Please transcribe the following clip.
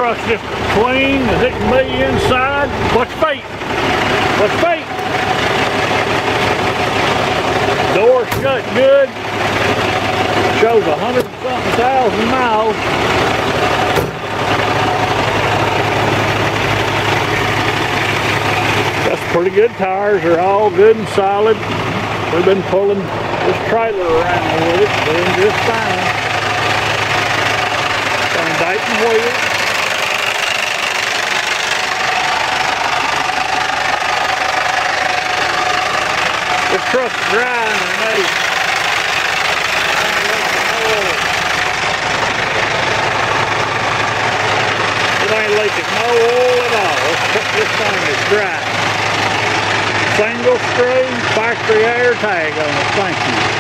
truck's just clean as it can be inside. What's fate? What's fate? Door's shut good. Shows 100-something thousand miles. That's pretty good tires. They're all good and solid. We've been pulling this trailer around with it, doing just fine. Got Dayton wheels. This truck's dry underneath. It ain't leaking no oil at all. This thing is dry. Single screw, factory air tag on it. Thank you.